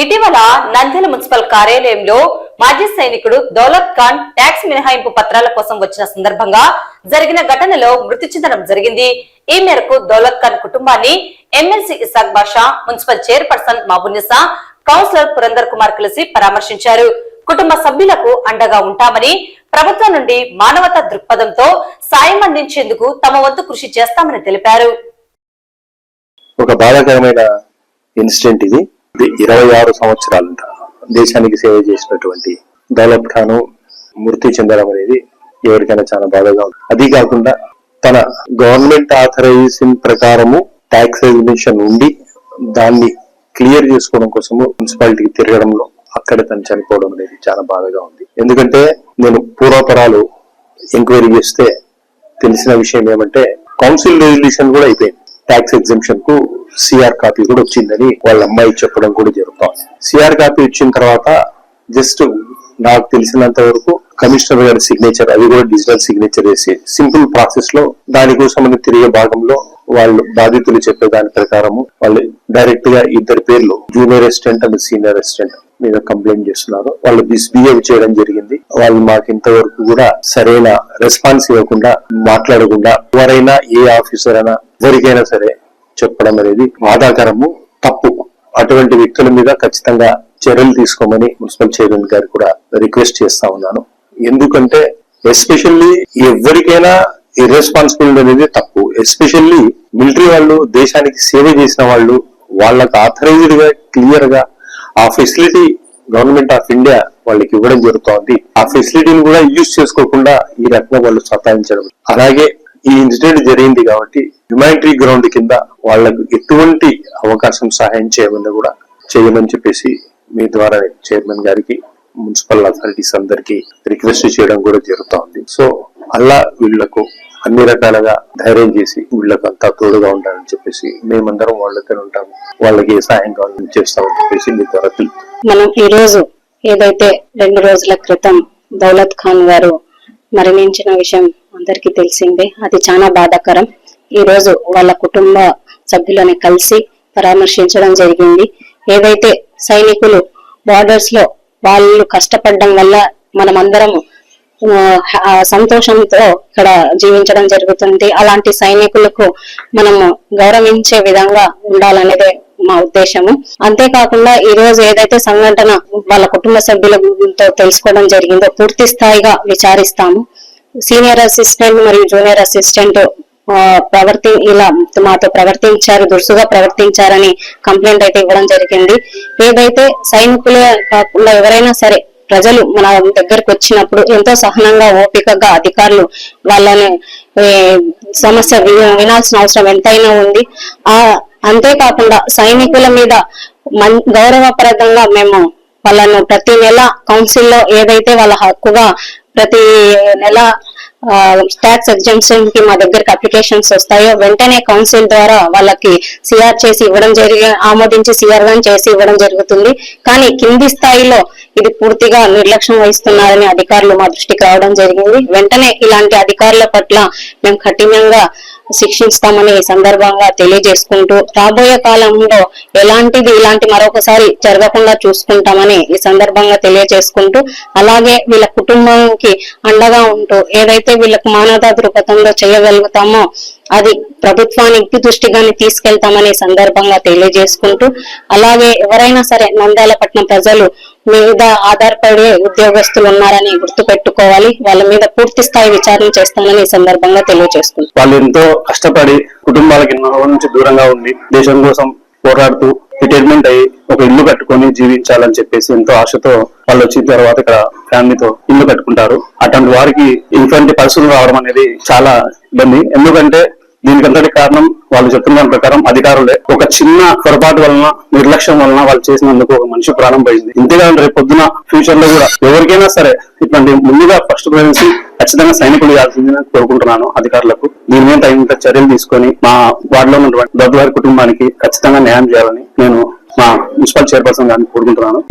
ఇటీవల నంద్యాల మున్సిపల్ కార్యాలయంలో మాజీ సైనికుడు దౌలత్ ఖాన్ ట్యాక్స్ మినహాయింపు పత్రాల కోసం వచ్చిన సందర్భంగా జరిగిన ఘటనలో మృతి చెందడం జరిగింది. ఈ మేరకు దౌలత్ ఖాన్ కుటుంబాన్ని MLC Isaq Basha, municipal chairperson Mahabunisa, councillor Purandar Kumar కలిసి పరామర్శించారు. కుటుంబ సభ్యులకు అండగా ఉంటామని, ప్రభుత్వం నుండి మానవతా దృక్పథంతో సాయం అందించేందుకు తమ వంతు కృషి చేస్తామని తెలిపారు. ఒక బాధాకరమైన ఇన్సిడెంట్ ఇది. 26 సంవత్సరాలంట దేశానికి సేవ చేసినటువంటి దౌలత్ ఖాన్ మృతి చెందడం అనేది ఎవరికైనా చాలా బాధగా ఉంది. అది కాకుండా తన గవర్నమెంట్ ఆథరైజేషన్ ప్రకారము ట్యాక్స్ ఎగ్జిబిషన్ ఉండి దాన్ని క్లియర్ చేసుకోవడం కోసము మున్సిపాలిటీకి తిరగడంలో అక్కడ తను చనిపోవడం అనేది చాలా బాధగా ఉంది. ఎందుకంటే నేను పూర్వపరాలు ఎంక్వైరీ చేస్తే తెలిసిన విషయం ఏమంటే కౌన్సిల్ రెజల్యూషన్ కూడా అయిపోయింది. ట్యాక్స్ ఎగ్జంప్షన్ కు సిఆర్ కాపీ కూడా వచ్చిందని వాళ్ళ అమ్మాయి చెప్పడం కూడా జరుగుతుంది. సిఆర్ కాపీ వచ్చిన తర్వాత జస్ట్ నాకు తెలిసినంత వరకు కమిషనర్ గారి సిగ్నేచర్, అది కూడా డిజిటల్ సిగ్నేచర్ వేసి సింపుల్ ప్రాసెస్ లో దానికోసం తిరిగే భాగంలో వాళ్ళు బాధితులు చెప్పే దాని ప్రకారము వాళ్ళు డైరెక్ట్ గా ఇద్దరు పేర్లు junior assistant and senior assistant మీద కంప్లైంట్ చేస్తున్నారు. వాళ్ళు మిస్బిహేవ్ చేయడం జరిగింది. వాళ్ళు మాకు ఇంతవరకు కూడా సరైన రెస్పాన్స్ ఇవ్వకుండా, మాట్లాడకుండా, ఎవరైనా ఏ ఆఫీసర్ అయినా ఎవరికైనా సరే చెప్పడం అనేది బాధాకరము, తప్పు. అటువంటి వ్యక్తుల మీద ఖచ్చితంగా చర్యలు తీసుకోమని మున్సిపల్ చైర్మన్ గారు కూడా రిక్వెస్ట్ చేస్తా ఉన్నాను. ఎందుకంటే ఎస్పెషల్లీ ఎవరికైనా ఇర్రెస్పాన్సిబిలిటీ అనేది తప్పు. ఎస్పెషల్లీ మిలిటరీ వాళ్ళు, దేశానికి సేవ చేసిన వాళ్ళు, వాళ్ళకి ఆథరైజ్డ్ గా క్లియర్ గా ఆ ఫెసిలిటీ గవర్నమెంట్ ఆఫ్ ఇండియా వాళ్ళకి ఇవ్వడం జరుగుతోంది. ఆ ఫెసిలిటీని కూడా యూజ్ చేసుకోకుండా ఈ రకంగా వాళ్ళు సతాయించడం. అలాగే ఈ ఇన్సిడెంట్ జరిగింది కాబట్టి హ్యుమానిటరీ గ్రౌండ్ కింద వాళ్ళకు ఎటువంటి అవకాశం సహాయం చేయమని కూడా చేయమని చెప్పేసి మీ ద్వారా చైర్మన్ గారికి, మున్సిపల్ అథారిటీస్ అందరికి రిక్వెస్ట్ చేయడం కూడా జరుగుతోంది. సో అలా వీళ్లకు అన్ని రకాలుగా ధైర్యం చేసి వీళ్ళకు అంతా తోడుగా ఉండాలని చెప్పేసి మేమందరం వాళ్ళతో ఉంటాము, వాళ్ళకి ఏ సహాయం కావాలని చేస్తామని చెప్పేసి మీ ద్వారా మనం ఈ రోజు ఏదైతే 2 రోజుల క్రితం దౌలత్ ఖాన్ గారు మరణించిన విషయం అందరికీ తెలిసిందే. అది చాలా బాధాకరం. ఈ రోజు వాళ్ళ కుటుంబ సభ్యులని కలిసి పరామర్శించడం జరిగింది. ఏదైతే సైనికులు బార్డర్స్ లో వాళ్ళు కష్టపడడం వల్ల మనమందరం సంతోషంతో ఇక్కడ జీవించడం జరుగుతుంది. అలాంటి సైనికులకు మనము గౌరవించే విధంగా ఉండాలనేదే మా ఉద్దేశము. అంతేకాకుండా ఈ రోజు ఏదైతే సంఘటన వాళ్ళ కుటుంబ సభ్యులతో తెలుసుకోవడం జరిగిందో పూర్తి స్థాయిగా విచారిస్తాము. సీనియర్ అసిస్టెంట్ మరియు జూనియర్ అసిస్టెంట్ ఇలా మాతో ప్రవర్తించారు, దురుసుగా ప్రవర్తించారని కంప్లైంట్ అయితే ఇవ్వడం జరిగింది. ఏదైతే సైనికులే కాకుండా ఎవరైనా సరే ప్రజలు మన దగ్గరకు వచ్చినప్పుడు ఎంతో సహనంగా, ఓపికగా అధికారులు వాళ్ళని సమస్య వినాల్సిన అవసరం ఎంతైనా ఉంది. అంతేకాకుండా సైనికుల మీద గౌరవప్రదంగా మేము వాళ్ళను ప్రతి నెల కౌన్సిల్లో ఏదైతే వాళ్ళ హక్కుగా ప్రతి నెల ట్యాక్స్ ఎగ్జంప్షన్ కి మా దగ్గరకు అప్లికేషన్స్ వస్తాయో వెంటనే కౌన్సిల్ ద్వారా వాళ్ళకి సిఆర్ చేసి ఇవ్వడం ఆమోదించి సిఆర్ గాని చేసి ఇవ్వడం జరుగుతుంది. కానీ కింది స్థాయిలో ఇది పూర్తిగా నిర్లక్ష్యం వహిస్తున్నారని అధికారులు మా దృష్టికి రావడం జరిగింది. వెంటనే ఇలాంటి అధికారుల పట్ల మేము కఠినంగా శిక్షిస్తామని ఈ సందర్భంగా తెలియజేసుకుంటూ రాబోయే కాలంలో ఇలాంటి మరొకసారి జరగకుండా చూసుకుంటామని ఈ సందర్భంగా తెలియజేసుకుంటూ, అలాగే వీళ్ళ కుటుంబానికి అండగా ఉంటూ ఏదైతే వీళ్ళకు మానవతా దృక్పథంలో చేయగలుగుతామో అది ప్రభుత్వానికి దృష్టిగాని తీసుకెళ్తామని సందర్భంగా తెలియజేసుకుంటూ, అలాగే ఎవరైనా సరే నంద్యాలపట్నం ప్రజలు మీద ఆధారపడే ఉద్యోగస్తులు ఉన్నారని గుర్తు పెట్టుకోవాలి. వాళ్ళ మీద పూర్తి స్థాయి విచారణ చేస్తామని ఈ సందర్భంగా తెలియజేసుకుంటాం. వాళ్ళు ఎంతో కష్టపడి కుటుంబాలకి ఎన్నో నుంచి దూరంగా ఉండి దేశం కోసం పోరాడుతూ రిటైర్మెంట్ అయ్యి ఒక ఇల్లు కట్టుకొని జీవించాలని చెప్పేసి ఎంతో ఆశతో వాళ్ళు వచ్చిన తర్వాత ఇక్కడ ఫ్యామిలీతో ఇల్లు కట్టుకుంటారు. అటువంటి వారికి ఇటువంటి పరిస్థితులు రావడం అనేది చాలా ఇబ్బంది. ఎందుకంటే దీనికంతటి కారణం వాళ్ళు చెప్తున్న దాని ప్రకారం అధికారులే. ఒక చిన్న పొరపాటు వలన, నిర్లక్ష్యం వలన వాళ్ళు చేసినందుకు ఒక మనిషి ప్రాణం పోయింది. ఇంతేకాదు రేపు పొద్దున ఫ్యూచర్ లో కూడా ఎవరికైనా సరే ఇట్లాంటి ముందుగా ఫస్ట్ ప్రిఫరెన్స్ ఖచ్చితంగా సైనికులు ఇవ్వాల్సిందని కోరుకుంటున్నాను అధికారులకు. దీని మీద తగినంత చర్యలు తీసుకొని మా వార్డులో ఉన్నటువంటి దొడ్డు వారి కుటుంబానికి ఖచ్చితంగా న్యాయం చేయాలని నేను మా మున్సిపల్ చైర్పర్సన్ గారిని కోరుకుంటున్నాను.